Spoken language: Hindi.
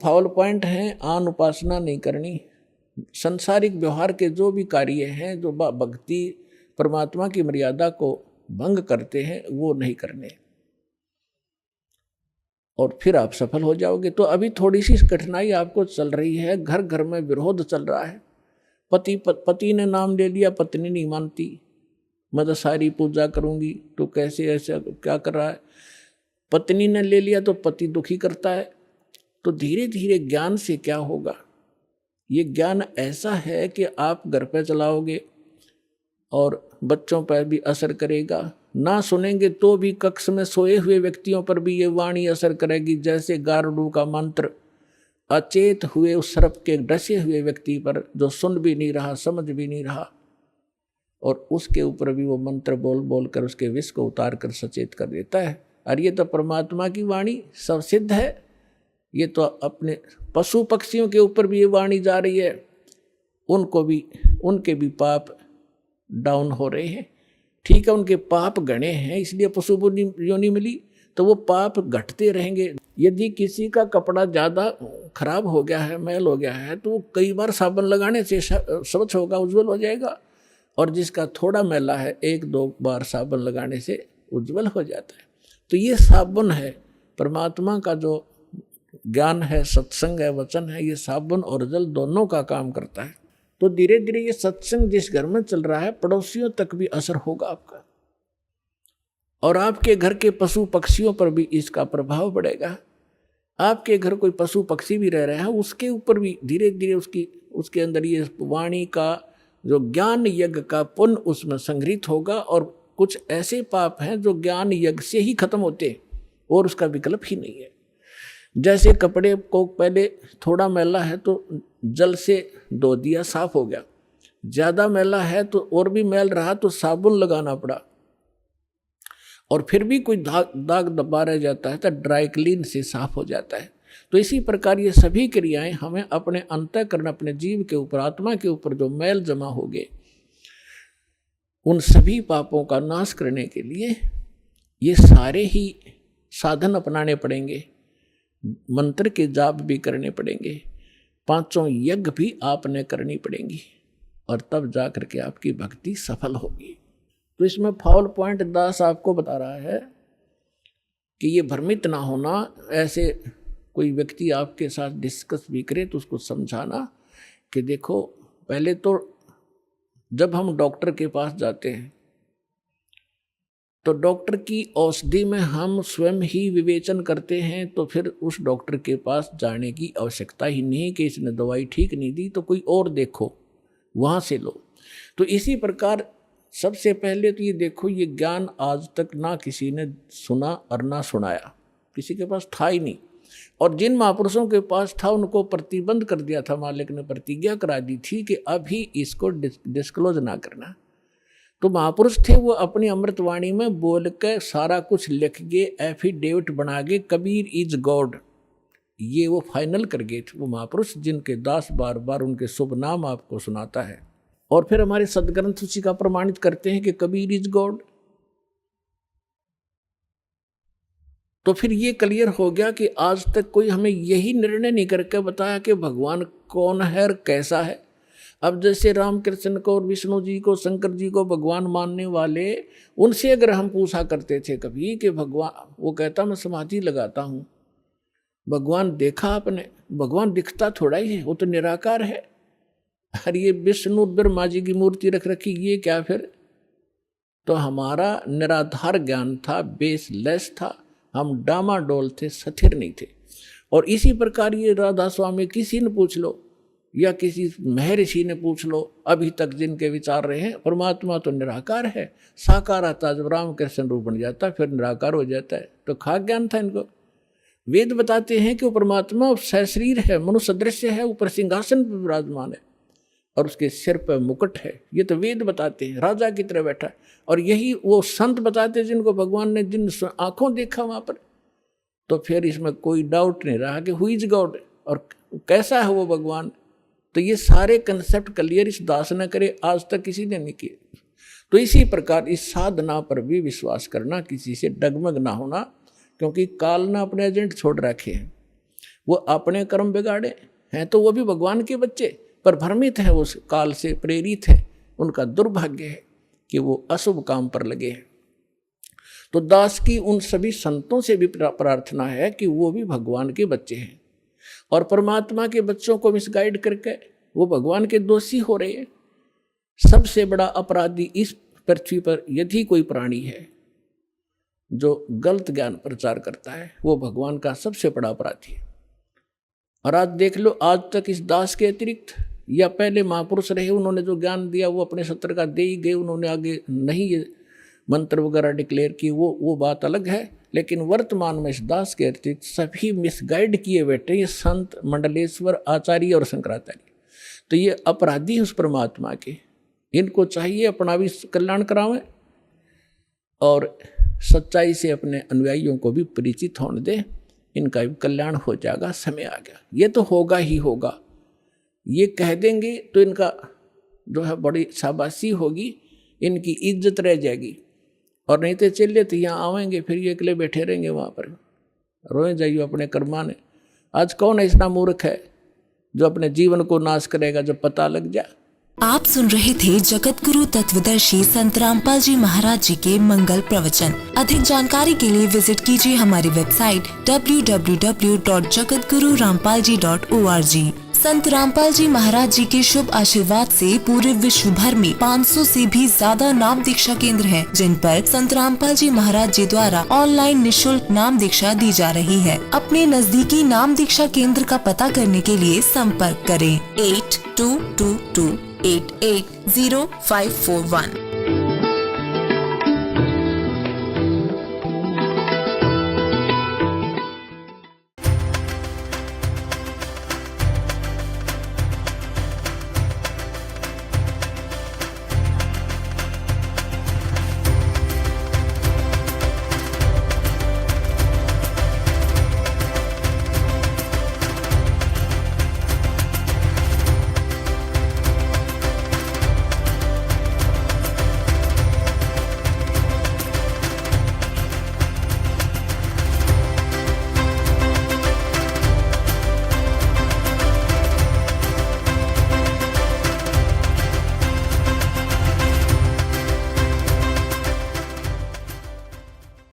फाउल पॉइंट है, आन उपासना नहीं करनी। संसारिक व्यवहार के जो भी कार्य हैं जो भक्ति परमात्मा की मर्यादा को भंग करते हैं वो नहीं करने, और फिर आप सफल हो जाओगे। तो अभी थोड़ी सी कठिनाई आपको चल रही है, घर घर में विरोध चल रहा है। पति ने नाम ले लिया, पत्नी नहीं मानती, मैं तो सारी पूजा करूंगी, तो कैसे ऐसा क्या कर रहा है। पत्नी ने ले लिया तो पति दुखी करता है। तो धीरे धीरे ज्ञान से क्या होगा, ये ज्ञान ऐसा है कि आप घर पे चलाओगे और बच्चों पर भी असर करेगा। ना सुनेंगे तो भी कक्ष में सोए हुए व्यक्तियों पर भी ये वाणी असर करेगी, जैसे गारुड़ का मंत्र अचेत हुए उस सर्प के डसे हुए व्यक्ति पर, जो सुन भी नहीं रहा, समझ भी नहीं रहा, और उसके ऊपर भी वो मंत्र बोल बोल कर उसके विष को उतार कर सचेत कर देता है। और ये तो परमात्मा की वाणी सब सिद्ध है। ये तो अपने पशु पक्षियों के ऊपर भी ये वाणी जा रही है, उनको भी, उनके भी पाप डाउन हो रहे हैं। ठीक है, उनके पाप गणे हैं इसलिए पशु योनि मिली, तो वो पाप घटते रहेंगे। यदि किसी का कपड़ा ज़्यादा खराब हो गया है, मैल हो गया है, तो कई बार साबुन लगाने से स्वच्छ होगा, उज्जवल हो जाएगा। और जिसका थोड़ा मैला है, 1-2 बार साबुन लगाने से उज्जवल हो जाता है। तो ये साबुन है, परमात्मा का जो ज्ञान है, सत्संग है, वचन है, ये साबुन और जल दोनों का काम करता है। तो धीरे धीरे ये सत्संग जिस घर में चल रहा है, पड़ोसियों तक भी असर होगा आपका, और आपके घर के पशु पक्षियों पर भी इसका प्रभाव पड़ेगा। आपके घर कोई पशु पक्षी भी रह रहा है, उसके ऊपर भी धीरे धीरे उसके अंदर ये वाणी का जो ज्ञान यज्ञ का पुण्य उसमें संग्रहित होगा। और कुछ ऐसे पाप हैं जो ज्ञान यज्ञ से ही खत्म होते और उसका विकल्प ही नहीं है। जैसे कपड़े को पहले थोड़ा मैला है तो जल से धो दिया, साफ हो गया। ज़्यादा मैला है तो और भी मैल रहा तो साबुन लगाना पड़ा, और फिर भी कोई दाग दबा रह जाता है तो ड्राई क्लीन से साफ हो जाता है। तो इसी प्रकार ये सभी क्रियाएं हमें अपने अंतःकरण, अपने जीव के ऊपर, आत्मा के ऊपर जो मैल जमा हो गए, उन सभी पापों का नाश करने के लिए ये सारे ही साधन अपनाने पड़ेंगे। मंत्र के जाप भी करने पड़ेंगे, 5 यज्ञ भी आपने करनी पड़ेंगी, और तब जा करके आपकी भक्ति सफल होगी। तो इसमें फाउल पॉइंट दास आपको बता रहा है कि ये भ्रमित ना होना। ऐसे कोई व्यक्ति आपके साथ डिस्कस भी करे तो उसको समझाना कि देखो, पहले तो जब हम डॉक्टर के पास जाते हैं तो डॉक्टर की औषधि में हम स्वयं ही विवेचन करते हैं, तो फिर उस डॉक्टर के पास जाने की आवश्यकता ही नहीं कि इसने दवाई ठीक नहीं दी तो कोई और देखो, वहाँ से लो। तो इसी प्रकार सबसे पहले तो ये देखो, ये ज्ञान आज तक ना किसी ने सुना और ना सुनाया, किसी के पास था ही नहीं। और जिन महापुरुषों के पास था उनको प्रतिबंध कर दिया था, मालिक ने प्रतिज्ञा करा दी थी कि अभी इसको डिस्क्लोज ना करना। तो महापुरुष थे, वो अपनी अमृतवाणी में बोल के सारा कुछ लिख गए, एफिडेविट बना गए, कबीर इज गॉड, ये वो फाइनल कर गए थे वो महापुरुष, जिनके दास बार बार उनके शुभ नाम आपको सुनाता है। और फिर हमारे सदग्रंथ उसी का प्रमाणित करते हैं कि कबीर इज गॉड। तो फिर ये क्लियर हो गया कि आज तक कोई हमें यही निर्णय नहीं करके बताया कि भगवान कौन है और कैसा है। अब जैसे रामकृष्ण को और विष्णु जी को, शंकर जी को भगवान मानने वाले, उनसे अगर हम पूछा करते थे कभी कि भगवान, वो कहता मैं समाधि लगाता हूँ, भगवान देखा आपने? भगवान दिखता थोड़ा ही है, वो तो निराकार है। और ये विष्णु ब्रह्मा जी की मूर्ति रख रखी, ये क्या फिर? तो हमारा निराधार ज्ञान था, बेसलेस था, हम डामाडोल थे, स्थिर नहीं थे। और इसी प्रकार ये राधा स्वामी किसी ने पूछ लो या किसी महर्षि ने पूछ लो, अभी तक जिनके विचार रहे हैं, परमात्मा तो निराकार है। साकार आता जब रामकृष्ण रूप बन जाता फिर निराकार हो जाता है। तो खाक ज्ञान था इनको। वेद बताते हैं कि वो परमात्मा सशरीर है, मनुष्य दृश्य है, ऊपर सिंहासन पर विराजमान है और उसके सिर पर मुकुट है। ये तो वेद बताते हैं, राजा की तरह बैठा है। और यही वो संत बताते हैं जिनको भगवान ने जिन आंखों देखा वहां पर। तो फिर इसमें कोई डाउट नहीं रहा कि हु इज गॉड और कैसा है वो भगवान। तो ये सारे कंसेप्ट क्लियर इस दास ने करे, आज तक किसी ने नहीं किए। तो इसी प्रकार इस साधना पर भी विश्वास करना, किसी से डगमग ना होना, क्योंकि काल ने अपने एजेंट छोड़ रखे हैं। वो अपने कर्म बिगाड़े हैं तो वो भी भगवान के बच्चे, पर भ्रमित हैं, उस काल से प्रेरित हैं। उनका दुर्भाग्य है कि वो अशुभ काम पर लगे हैं। तो दास की उन सभी संतों से भी प्रार्थना है कि वो भी भगवान के बच्चे हैं, और परमात्मा के बच्चों को मिसगाइड करके वो भगवान के दोषी हो रहे हैं। सबसे बड़ा अपराधी इस पृथ्वी पर यदि कोई प्राणी है जो गलत ज्ञान प्रचार करता है, वो भगवान का सबसे बड़ा अपराधी है। और आज देख लो, आज तक इस दास के अतिरिक्त या पहले महापुरुष रहे, उन्होंने जो ज्ञान दिया वो अपने सत्र का दे ही गए, उन्होंने आगे नहीं ये मंत्र वगैरह डिक्लेयर किए, वो बात अलग है। लेकिन वर्तमान में इस दास के अतिरिक्त सभी मिसगाइड किए बैठे ये संत, मंडलेश्वर, आचार्य और शंकराचार्य। तो ये अपराधी उस परमात्मा के, इनको चाहिए अपना भी कल्याण करावें और सच्चाई से अपने अनुयायियों को भी परिचित होने दें। इनका भी कल्याण हो जाएगा, समय आ गया, ये तो होगा ही होगा। ये कह देंगे तो इनका जो है बड़ी शाबाशी होगी, इनकी इज्जत रह जाएगी। और नहीं तो चलिए तो यहाँ आवेंगे, फिर ये अकेले बैठे रहेंगे वहाँ पर, रोए जाइए अपने कर्मा ने। आज कौन ऐसा मूर्ख है जो अपने जीवन को नाश करेगा जब पता लग जाए। आप सुन रहे थे जगत गुरु तत्वदर्शी संत रामपाल जी महाराज जी के मंगल प्रवचन। अधिक जानकारी के लिए विजिट कीजिए हमारी वेबसाइट www.jagatgururampalji.org। संत रामपाल जी महाराज जी के शुभ आशीर्वाद से पूरे विश्व भर में 500 से भी ज्यादा नाम दीक्षा केंद्र हैं, जिन पर संत रामपाल जी महाराज जी द्वारा ऑनलाइन निशुल्क नाम दीक्षा दी जा रही है। अपने नजदीकी नाम दीक्षा केंद्र का पता करने के लिए संपर्क करें 8222880541।